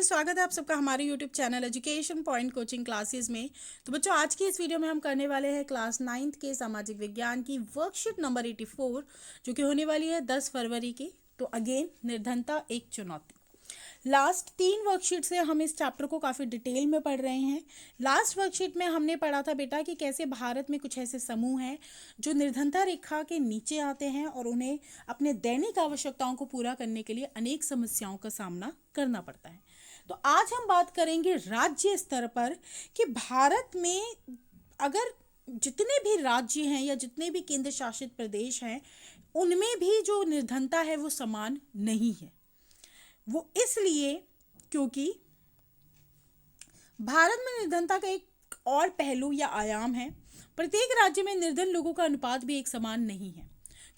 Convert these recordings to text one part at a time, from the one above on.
स्वागत है आप सबका हमारे YouTube channel education point coaching classes में। तो बच्चों, आज की इस वीडियो में हम करने वाले हैं क्लास 9th के सामाजिक विज्ञान की वर्कशीट नंबर 84, जो कि होने वाली है 10 फरवरी की। तो अगेन, निर्धनता एक चुनौती। लास्ट 3 वर्कशीट से हम इस चैप्टर को काफ़ी डिटेल में पढ़ रहे हैं। लास्ट वर्कशीट में हमने पढ़ा था बेटा कि कैसे भारत में कुछ ऐसे समूह हैं जो निर्धनता रेखा के नीचे आते हैं और उन्हें अपने दैनिक आवश्यकताओं को पूरा करने के लिए अनेक समस्याओं का सामना करना पड़ता है। तो आज हम बात करेंगे राज्य स्तर पर कि भारत में अगर जितने भी राज्य हैं या जितने भी केंद्र शासित प्रदेश हैं, उनमें भी जो निर्धनता है वो समान नहीं है। वो इसलिए क्योंकि भारत में निर्धनता का एक और पहलू या आयाम है। प्रत्येक राज्य में निर्धन लोगों का अनुपात भी एक समान नहीं है,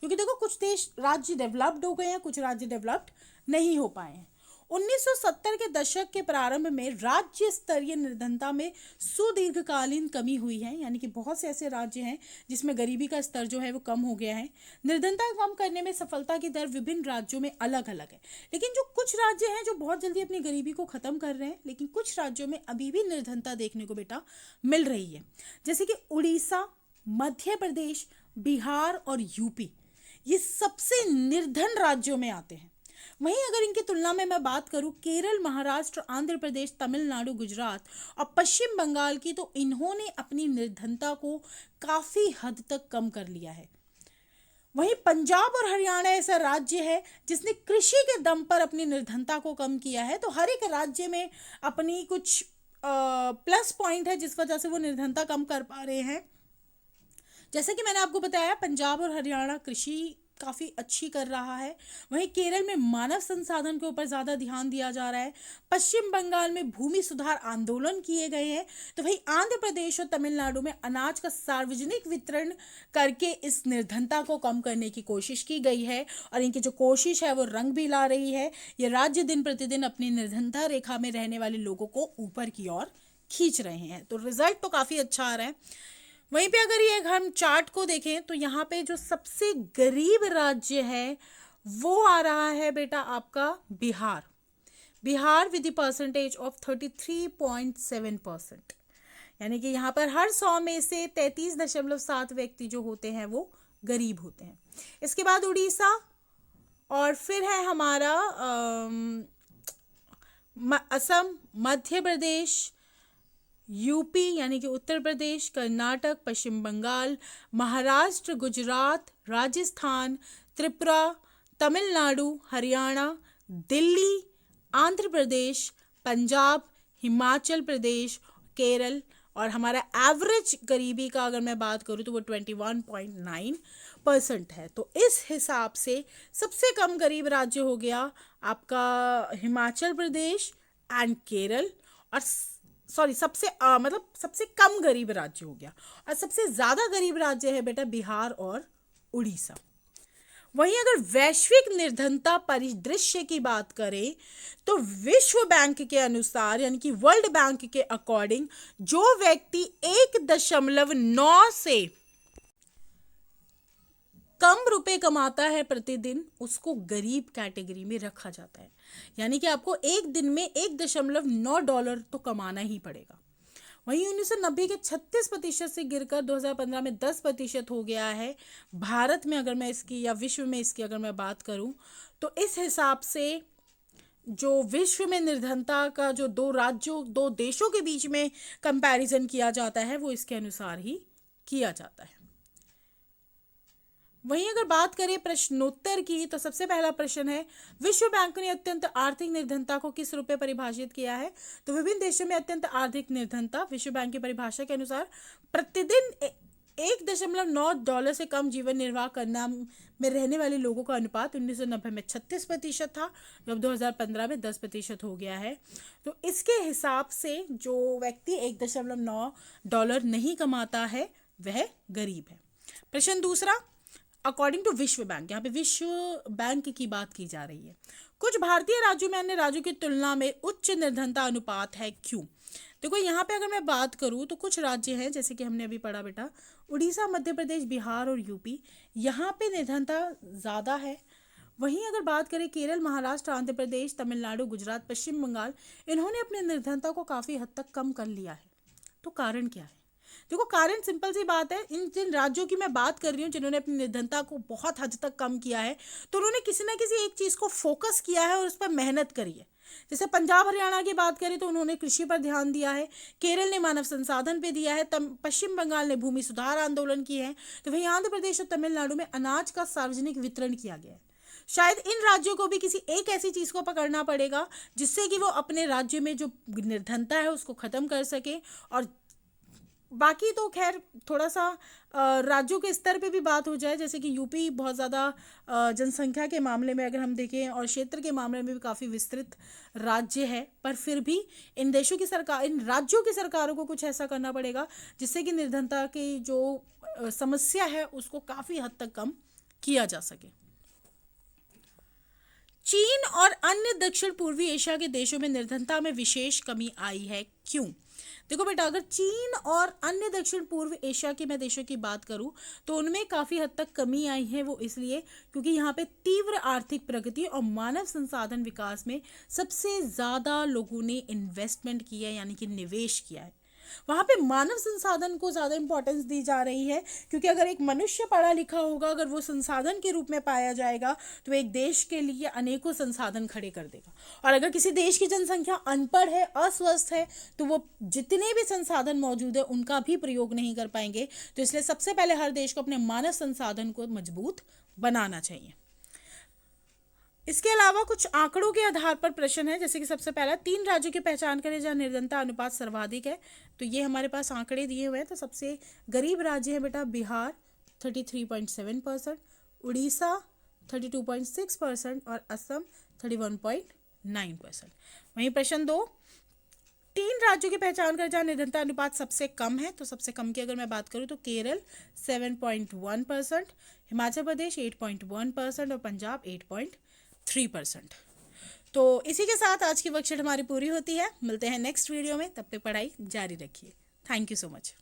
क्योंकि देखो, कुछ देश राज्य डेवलप्ड हो गए हैं, कुछ राज्य डेवलप्ड नहीं हो पाए हैं। 1970 के दशक के प्रारंभ में राज्य स्तरीय निर्धनता में सुदीर्घकालीन कमी हुई है, यानी कि बहुत से ऐसे राज्य हैं जिसमें गरीबी का स्तर जो है वो कम हो गया है। निर्धनता कम करने में सफलता की दर विभिन्न राज्यों में अलग अलग है, लेकिन जो कुछ राज्य हैं जो बहुत जल्दी अपनी गरीबी को खत्म कर रहे हैं, लेकिन कुछ राज्यों में अभी भी निर्धनता देखने को बेटा मिल रही है, जैसे कि उड़ीसा, मध्य प्रदेश, बिहार और यूपी। ये सबसे निर्धन राज्यों में आते हैं। वहीं अगर इनकी तुलना में मैं बात करूं केरल, महाराष्ट्र, आंध्र प्रदेश, तमिलनाडु, गुजरात और पश्चिम बंगाल की, तो इन्होंने अपनी निर्धनता को काफी हद तक कम कर लिया है। वहीं पंजाब और हरियाणा ऐसा राज्य है जिसने कृषि के दम पर अपनी निर्धनता को कम किया है। तो हर एक राज्य में अपनी कुछ प्लस पॉइंट है जिस वजह से वो निर्धनता कम कर पा रहे हैं। जैसे कि मैंने आपको बताया, पंजाब और हरियाणा कृषि काफ़ी अच्छी कर रहा है। वहीं केरल में मानव संसाधन के ऊपर ज़्यादा ध्यान दिया जा रहा है। पश्चिम बंगाल में भूमि सुधार आंदोलन किए गए हैं। तो वहीं आंध्र प्रदेश और तमिलनाडु में अनाज का सार्वजनिक वितरण करके इस निर्धनता को कम करने की कोशिश की गई है, और इनकी जो कोशिश है वो रंग भी ला रही है। ये राज्य दिन प्रतिदिन अपनी निर्धनता रेखा में रहने वाले लोगों को ऊपर की ओर खींच रहे हैं। तो रिजल्ट तो काफ़ी अच्छा आ रहा है। वहीं पे अगर ये हम चार्ट को देखें तो यहाँ पे जो सबसे गरीब राज्य है वो आ रहा है बेटा आपका Bihar. Bihar with the percentage of 33.7%, यानी कि यहाँ पर हर 100 में से 33.7 व्यक्ति जो होते हैं वो गरीब होते हैं। इसके बाद उड़ीसा, और फिर है हमारा असम, मध्य प्रदेश, यूपी यानी कि उत्तर प्रदेश, कर्नाटक, पश्चिम बंगाल, महाराष्ट्र, गुजरात, राजस्थान, त्रिपुरा, तमिलनाडु, हरियाणा, दिल्ली, आंध्र प्रदेश, पंजाब, हिमाचल प्रदेश, केरल। और हमारा एवरेज गरीबी का अगर मैं बात करूँ तो वो 21.9% है। तो इस हिसाब से सबसे कम गरीब राज्य हो गया आपका हिमाचल प्रदेश एंड केरल, और सबसे कम गरीब राज्य हो गया, और सबसे ज्यादा गरीब राज्य है बेटा बिहार और उड़ीसा। वहीं अगर वैश्विक निर्धनता परिदृश्य की बात करें तो विश्व बैंक के अनुसार, यानी कि वर्ल्ड बैंक के अकॉर्डिंग, जो व्यक्ति 1.9 से कम रुपए कमाता है प्रतिदिन, उसको गरीब कैटेगरी में रखा जाता है। यानी कि आपको एक दिन में $1.9 तो कमाना ही पड़ेगा। वहीं 1990 के 36% से गिरकर 2015 में 10% हो गया है। भारत में अगर मैं इसकी या विश्व में इसकी अगर मैं बात करूं तो इस हिसाब से जो विश्व में निर्धनता का जो दो देशों के बीच में कंपैरिजन किया जाता है वो इसके अनुसार ही किया जाता है। वहीं अगर बात करें प्रश्नोत्तर की, तो सबसे पहला प्रश्न है, विश्व बैंक ने अत्यंत आर्थिक निर्धनता को किस रूप में परिभाषित किया है? तो विभिन्न देशों में अत्यंत आर्थिक निर्धनता विश्व बैंक की परिभाषा के अनुसार प्रतिदिन $1.9 से कम जीवन निर्वाह करना में रहने वाले लोगों का अनुपात 1990 में 36% था, जब 2015 में 10% हो गया है। तो इसके हिसाब से जो व्यक्ति $1.9 नहीं कमाता है वह गरीब है। प्रश्न दूसरा, अकॉर्डिंग टू विश्व बैंक, यहाँ पे विश्व बैंक की बात की जा रही है, कुछ भारतीय राज्यों में अन्य राज्यों की तुलना में उच्च निर्धनता अनुपात है, क्यों? देखो, यहाँ पे अगर मैं बात करूँ तो कुछ राज्य हैं जैसे कि हमने अभी पढ़ा बेटा, उड़ीसा, मध्य प्रदेश, बिहार और यूपी, यहाँ पे निर्धनता ज़्यादा है। वहीं अगर बात करें केरल, महाराष्ट्र, आंध्र प्रदेश, तमिलनाडु, गुजरात, पश्चिम बंगाल, इन्होंने अपनी निर्धनता को काफ़ी हद तक कम कर लिया है। तो कारण क्या है? देखो, कारण सिंपल सी बात है, इन जिन राज्यों की मैं बात कर रही हूँ जिन्होंने अपनी निर्धनता को बहुत हद तक कम किया है, तो उन्होंने किसी ना किसी एक चीज़ को फोकस किया है और उस पर मेहनत करी है। जैसे पंजाब हरियाणा की बात करें तो उन्होंने कृषि पर ध्यान दिया है, केरल ने मानव संसाधन पे दिया है, पश्चिम बंगाल ने भूमि सुधार आंदोलन किए हैं, तो वहीं आंध्र प्रदेश और तमिलनाडु में अनाज का सार्वजनिक वितरण किया गया है। शायद इन राज्यों को भी किसी एक ऐसी चीज़ को पकड़ना पड़ेगा जिससे कि वो अपने राज्य में जो निर्धनता है उसको ख़त्म कर सके। और बाकी तो खैर थोड़ा सा राज्यों के स्तर पे भी बात हो जाए, जैसे कि यूपी बहुत ज़्यादा जनसंख्या के मामले में अगर हम देखें और क्षेत्र के मामले में भी काफ़ी विस्तृत राज्य है, पर फिर भी इन देशों की सरकार, इन राज्यों की सरकारों को कुछ ऐसा करना पड़ेगा जिससे कि निर्धनता की जो समस्या है उसको काफ़ी हद तक कम किया जा सके। चीन और अन्य दक्षिण पूर्वी एशिया के देशों में निर्धनता में विशेष कमी आई है, क्यों? देखो बेटा, अगर चीन और अन्य दक्षिण पूर्व एशिया के मैं देशों की बात करूं तो उनमें काफ़ी हद तक कमी आई है। वो इसलिए क्योंकि यहाँ पे तीव्र आर्थिक प्रगति और मानव संसाधन विकास में सबसे ज़्यादा लोगों ने इन्वेस्टमेंट किया है, यानी कि निवेश किया है। वहाँ पे मानव संसाधन को ज़्यादा इंपॉर्टेंस दी जा रही है, क्योंकि अगर एक मनुष्य पढ़ा लिखा होगा, अगर वो संसाधन के रूप में पाया जाएगा तो एक देश के लिए अनेकों संसाधन खड़े कर देगा। और अगर किसी देश की जनसंख्या अनपढ़ है, अस्वस्थ है, तो वो जितने भी संसाधन मौजूद है उनका भी प्रयोग नहीं कर पाएंगे। तो इसलिए सबसे पहले हर देश को अपने मानव संसाधन को मजबूत बनाना चाहिए। इसके अलावा कुछ आंकड़ों के आधार पर प्रश्न है, जैसे कि सबसे पहला 3 राज्यों की पहचान करें जहां निर्धनता अनुपात सर्वाधिक है। तो ये हमारे पास आंकड़े दिए हुए हैं। तो सबसे गरीब राज्य है बेटा बिहार 33.7%, उड़ीसा 32.6% और असम 31.9%। वहीं प्रश्न 2, 3 राज्यों की पहचान कर जहाँ निर्धनता अनुपात सबसे कम है। तो सबसे कम की अगर मैं बात करूँ तो केरल 7.1%, हिमाचल प्रदेश 8.1% और पंजाब 8.3%। तो इसी के साथ आज की वर्कशीट हमारी पूरी होती है। मिलते हैं नेक्स्ट वीडियो में, तब तक पढ़ाई जारी रखिए। Thank you so much.